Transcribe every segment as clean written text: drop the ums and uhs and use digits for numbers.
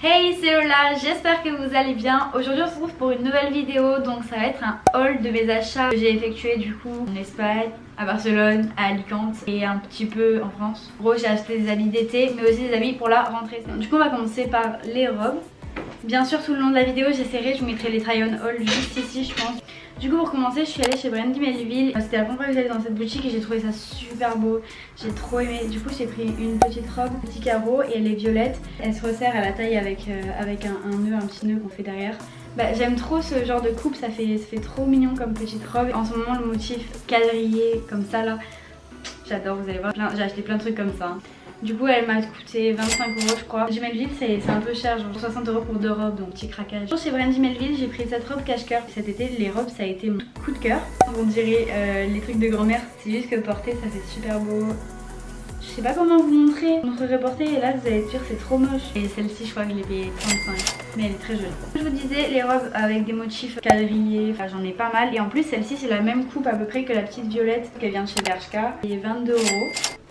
Hey, c'est Lola, j'espère que vous allez bien. Aujourd'hui on se retrouve pour une nouvelle vidéo, donc ça va être un haul de mes achats que j'ai effectués du coup en Espagne, à Barcelone, à Alicante et un petit peu en France. En gros j'ai acheté des habits d'été mais aussi des habits pour la rentrée. Du coup on va commencer par les robes. Bien sûr tout le long de la vidéo j'essaierai, je vous mettrai les try-on haul juste ici je pense. Du coup pour commencer je suis allée chez Brandy Melville. C'était la première fois que j'allais dans cette boutique et j'ai trouvé ça super beau. J'ai trop aimé. Du coup j'ai pris une petite robe, petit carreau et elle est violette. Elle se resserre à la taille avec un nœud, un petit nœud qu'on fait derrière. J'aime trop ce genre de coupe, ça fait trop mignon comme petite robe. En ce moment le motif quadrillé comme ça là, j'adore, vous allez voir, j'ai acheté plein de trucs comme ça. Du coup elle m'a coûté 25 € je crois. Chez Melville c'est un peu cher, genre 60 € pour 2 robes, donc petit craquage. Chez Brandy Melville j'ai pris cette robe cache-cœur. Cet été les robes ça a été mon coup de cœur. On dirait les trucs de grand-mère, c'est juste que porter ça fait super beau. Je sais pas comment vous montrer, montrerai porter et là vous allez dire c'est trop moche. Et celle-ci je crois que je l'ai payée 35, mais elle est très jolie. Je vous disais les robes avec des motifs quadrillés, enfin j'en ai pas mal. Et en plus celle-ci c'est la même coupe à peu près que la petite violette qu'elle vient de chez Bershka. Et 22 €.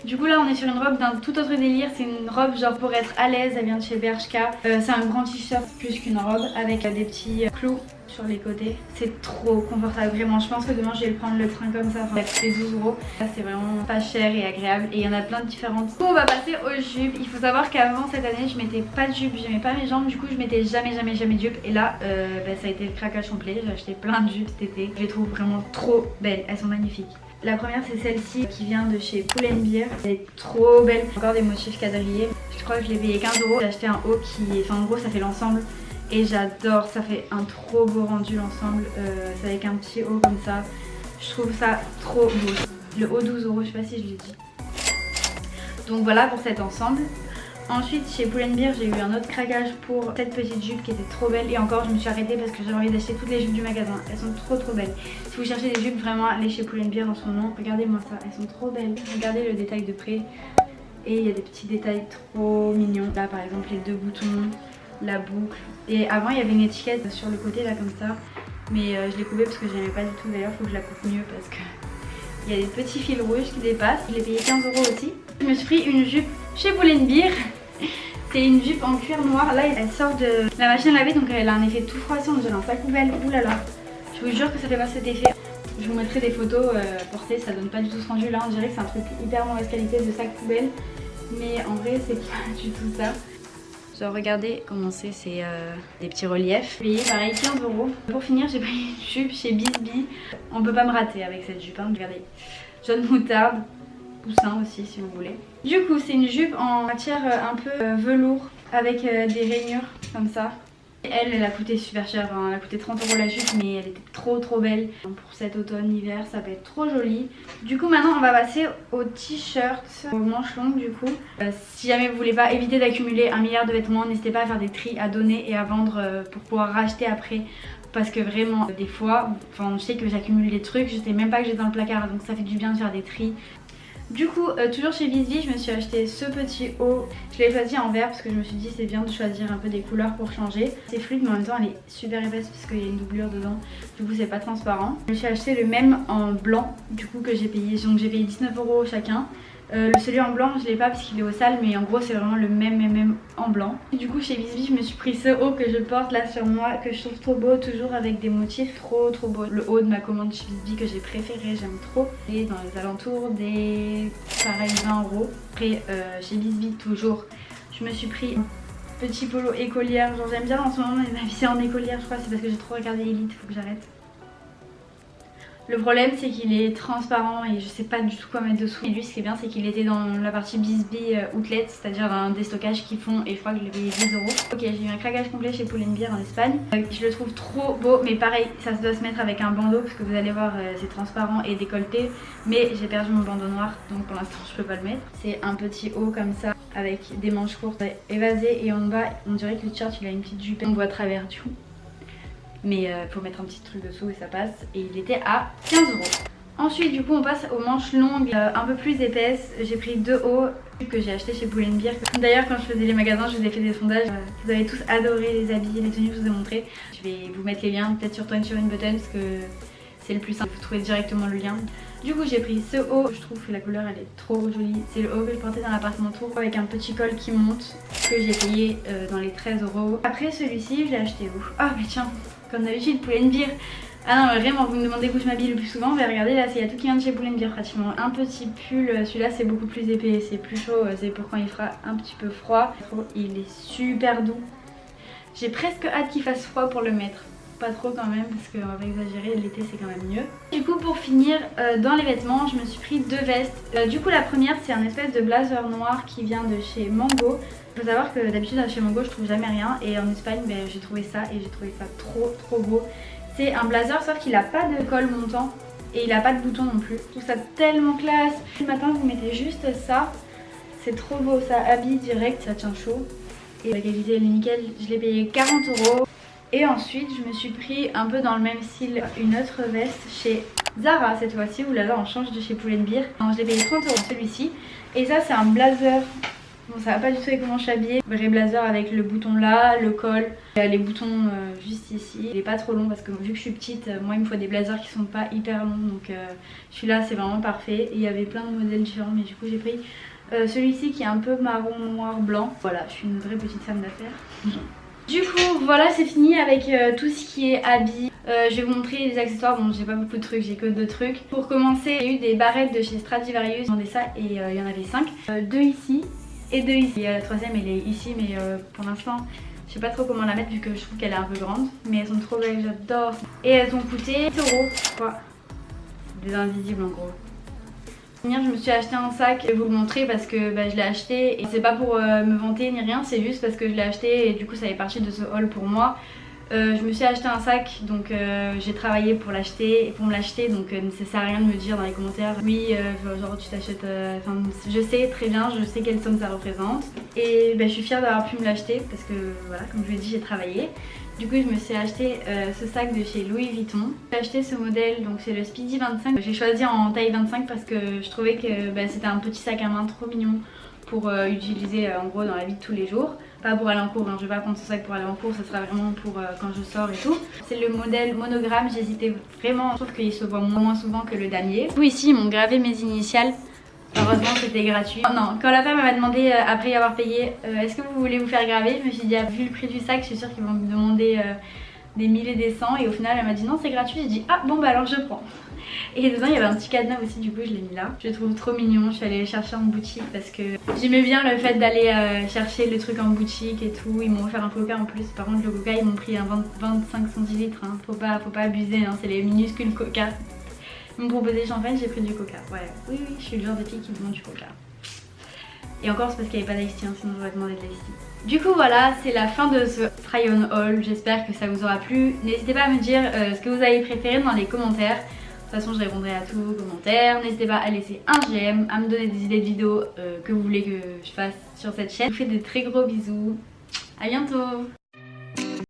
Du coup là on est sur une robe d'un tout autre délire, c'est une robe genre pour être à l'aise, elle vient de chez Bershka. C'est un grand t-shirt plus qu'une robe avec des petits clous sur les côtés. C'est trop confortable vraiment, je pense que demain je vais le prendre le train comme ça, enfin c'est 12 €. Là c'est vraiment pas cher et agréable et il y en a plein de différentes. Du coup on va passer aux jupes. Il faut savoir qu'avant cette année je mettais pas de jupe, j'aimais pas mes jambes, du coup je mettais jamais de jupe. Et là ça a été le craquage complet, j'ai acheté plein de jupes cet été. Je les trouve vraiment trop belles, elles sont magnifiques. La première c'est celle-ci qui vient de chez Pull & Bear. Elle est trop belle. Encore des motifs quadrillés. Je crois que je l'ai payé 15 €. J'ai acheté un haut qui... Enfin en gros ça fait l'ensemble. Et j'adore, ça fait un trop beau rendu l'ensemble. C'est avec un petit haut comme ça. Je trouve ça trop beau. Le haut 12 €, je sais pas si je l'ai dit. Donc voilà pour cet ensemble. Ensuite chez Pull & Bear j'ai eu un autre craquage pour cette petite jupe qui était trop belle. Et encore je me suis arrêtée parce que j'avais envie d'acheter toutes les jupes du magasin. Elles sont trop belles. Si vous cherchez des jupes vraiment allez chez Pull & Bear en ce moment. Regardez-moi ça, elles sont trop belles. Regardez le détail de près. Et il y a des petits détails trop mignons. Là par exemple les deux boutons, la boucle. Et avant il y avait une étiquette sur le côté là comme ça. Mais je l'ai coupée parce que j'aimais pas du tout. D'ailleurs faut que je la coupe mieux parce que il y a des petits fils rouges qui dépassent. Je l'ai payé 15 € aussi. Je me suis pris une jupe chez Pull & Bear. C'est une jupe en cuir noir. Là elle sort de la machine à laver donc elle a un effet tout froissant. On dirait un sac poubelle. Ouh là là. Je vous jure que ça fait pas cet effet. Je vous mettrai des photos portées, ça donne pas du tout ce rendu là. On dirait que c'est un truc hyper mauvaise qualité de sac poubelle. Mais en vrai c'est pas du tout ça. Genre regardez comment c'est des petits reliefs. J'ai payé pareil 15 €. Pour finir j'ai pris une jupe chez Bisbee. On peut pas me rater avec cette jupe hein. Regardez, jaune moutarde, poussin aussi si vous voulez. Du coup c'est une jupe en matière un peu velours avec des rainures comme ça. Elle a coûté super cher, hein. Elle a coûté 30 € la jupe mais elle était trop belle. Pour cet automne, hiver, ça peut être trop joli. Du coup maintenant on va passer au t-shirt, aux manches longues du coup. Si jamais vous voulez pas éviter d'accumuler 1 milliard de vêtements, n'hésitez pas à faire des tris, à donner et à vendre pour pouvoir racheter après. Parce que vraiment des fois, enfin je sais que j'accumule des trucs, je sais même pas que j'ai dans le placard donc ça fait du bien de faire des tris. Du coup, toujours chez Bisbee, je me suis acheté ce petit haut. Je l'ai choisi en vert parce que je me suis dit c'est bien de choisir un peu des couleurs pour changer. C'est fluide mais en même temps elle est super épaisse parce qu'il y a une doublure dedans. Du coup c'est pas transparent. Je me suis acheté le même en blanc du coup que j'ai payé. Donc j'ai payé 19 € chacun. Celui en blanc je l'ai pas parce qu'il est au sale mais en gros c'est vraiment le même en blanc. Et du coup chez Bisbee je me suis pris ce haut que je porte là sur moi que je trouve trop beau, toujours avec des motifs trop beaux. Le haut de ma commande chez Bisbee que j'ai préféré, j'aime trop. Et dans les alentours des pareil 20 €. Après chez Bisbee toujours je me suis pris un petit polo écolière. Genre j'aime bien en ce moment m'habiller en écolière, je crois c'est parce que j'ai trop regardé Elite, faut que j'arrête. Le problème c'est qu'il est transparent et je sais pas du tout quoi mettre dessous. Et lui ce qui est bien c'est qu'il était dans la partie Bisbee Outlet, c'est-à-dire un déstockage qu'ils font et je crois que je l'ai payé 10 €. Ok, j'ai eu un craquage complet chez Pull & Bear en Espagne. Je le trouve trop beau mais pareil ça se doit se mettre avec un bandeau parce que vous allez voir c'est transparent et décolleté. Mais j'ai perdu mon bandeau noir donc pour l'instant je peux pas le mettre. C'est un petit haut comme ça avec des manches courtes évasées et en bas on dirait que le t-shirt il a une petite jupe. On voit à travers du coup. Mais faut mettre un petit truc dessous et ça passe. Et il était à 15 €. Ensuite du coup on passe aux manches longues un peu plus épaisses. J'ai pris deux hauts que j'ai acheté chez Pull & Bear. D'ailleurs quand je faisais les magasins je vous ai fait des sondages. Vous avez tous adoré les habits et les tenues que je vous ai montré. Je vais vous mettre les liens peut-être sur 21 Button parce que c'est le plus simple. Vous trouvez directement le lien. Du coup j'ai pris ce haut, je trouve que la couleur elle est trop jolie. C'est le haut que je portais dans l'appartement tour avec un petit col qui monte que j'ai payé dans les 13 €. Après celui-ci je l'ai acheté où? Ah mais tiens, comme d'habitude Pull&Bear. Ah non mais vraiment vous me demandez où je m'habille le plus souvent, mais regardez là il y a tout qui vient de chez Pull&Bear pratiquement. Un petit pull, celui-là c'est beaucoup plus épais, c'est plus chaud, c'est pour quand il fera un petit peu froid. Il est super doux. J'ai presque hâte qu'il fasse froid pour le mettre. Pas trop quand même parce qu'on va pas exagérer, l'été c'est quand même mieux. Du coup pour finir dans les vêtements je me suis pris 2 vestes. Du coup la première c'est un espèce de blazer noir qui vient de chez Mango. Il faut savoir que d'habitude chez Mango je trouve jamais rien et en Espagne j'ai trouvé ça et j'ai trouvé ça trop beau. C'est un blazer sauf qu'il a pas de col montant et il a pas de bouton non plus. Je trouve ça tellement classe. Le matin vous mettez juste ça, c'est trop beau, ça habille direct, ça tient chaud. Et la qualité elle est nickel, je l'ai payé 40 €. Et ensuite je me suis pris un peu dans le même style une autre veste chez Zara cette fois-ci. Oulala on change de chez Pull&Bear. Je l'ai payé 30 € celui-ci. Et ça c'est un blazer. Bon ça va pas du tout avec comment je suis habillée. Vrai blazer avec le bouton là, le col, les boutons juste ici. Il est pas trop long parce que vu que je suis petite, moi il me faut des blazers qui sont pas hyper longs. Donc celui-là c'est vraiment parfait. Et il y avait plein de modèles différents mais du coup j'ai pris celui-ci qui est un peu marron, noir, blanc. Voilà, je suis une vraie petite femme d'affaires. Du coup voilà c'est fini avec tout ce qui est habits. Je vais vous montrer les accessoires, bon j'ai pas beaucoup de trucs, j'ai que 2 trucs. Pour commencer j'ai eu des barrettes de chez Stradivarius, j'ai demandé ça et il y en avait 5. 2 ici et 2 ici. Et la troisième elle est ici mais pour l'instant je sais pas trop comment la mettre vu que je trouve qu'elle est un peu grande. Mais elles sont trop belles, j'adore. Et elles ont coûté 10 €. Quoi, des invisibles en gros. Je me suis acheté un sac, je vais vous le montrer parce que je l'ai acheté et c'est pas pour me vanter ni rien, c'est juste parce que je l'ai acheté et du coup ça fait partie de ce haul pour moi. Je me suis acheté un sac donc j'ai travaillé pour l'acheter et pour me l'acheter donc ça sert à rien de me dire dans les commentaires oui genre tu t'achètes, enfin je sais très bien, je sais quelle somme ça représente et je suis fière d'avoir pu me l'acheter parce que voilà comme je vous l'ai dit j'ai travaillé. Du coup je me suis acheté ce sac de chez Louis Vuitton. J'ai acheté ce modèle, donc c'est le Speedy 25. J'ai choisi en taille 25 parce que je trouvais que c'était un petit sac à main trop mignon pour utiliser en gros dans la vie de tous les jours. Pas pour aller en cours, hein. Je vais pas prendre ce sac pour aller en cours, ça sera vraiment pour quand je sors et tout. C'est le modèle monogramme, j'hésitais vraiment, je trouve qu'il se voit moins souvent que le damier. Du coup ici ils m'ont gravé mes initiales. Heureusement c'était gratuit. Oh non, quand la femme m'a demandé après y avoir payé est-ce que vous voulez vous faire graver, je me suis dit vu le prix du sac je suis sûre qu'ils vont me demander des 1000 et des 100 et au final elle m'a dit non c'est gratuit. J'ai dit ah bon bah alors je prends. Et dedans il y avait un petit cadenas aussi, du coup je l'ai mis là. Je le trouve trop mignon, je suis allée le chercher en boutique parce que j'aimais bien le fait d'aller chercher le truc en boutique et tout. Ils m'ont offert un coca en plus, par contre le coca ils m'ont pris un 25 centilitres, hein. Faut pas abuser, hein. C'est les minuscules coca. Ils m'ont proposé champagne, j'ai pris du coca. Ouais, oui, je suis le genre de fille qui demande du coca. Et encore c'est parce qu'il n'y avait pas d'ice tea, hein, sinon j'aurais demandé de l'ice tea. Du coup voilà, c'est la fin de ce try on haul. J'espère que ça vous aura plu. N'hésitez pas à me dire ce que vous avez préféré dans les commentaires. De toute façon je répondrai à tous vos commentaires. N'hésitez pas à laisser un j'aime, à me donner des idées de vidéos que vous voulez que je fasse sur cette chaîne. Je vous fais de très gros bisous. À bientôt.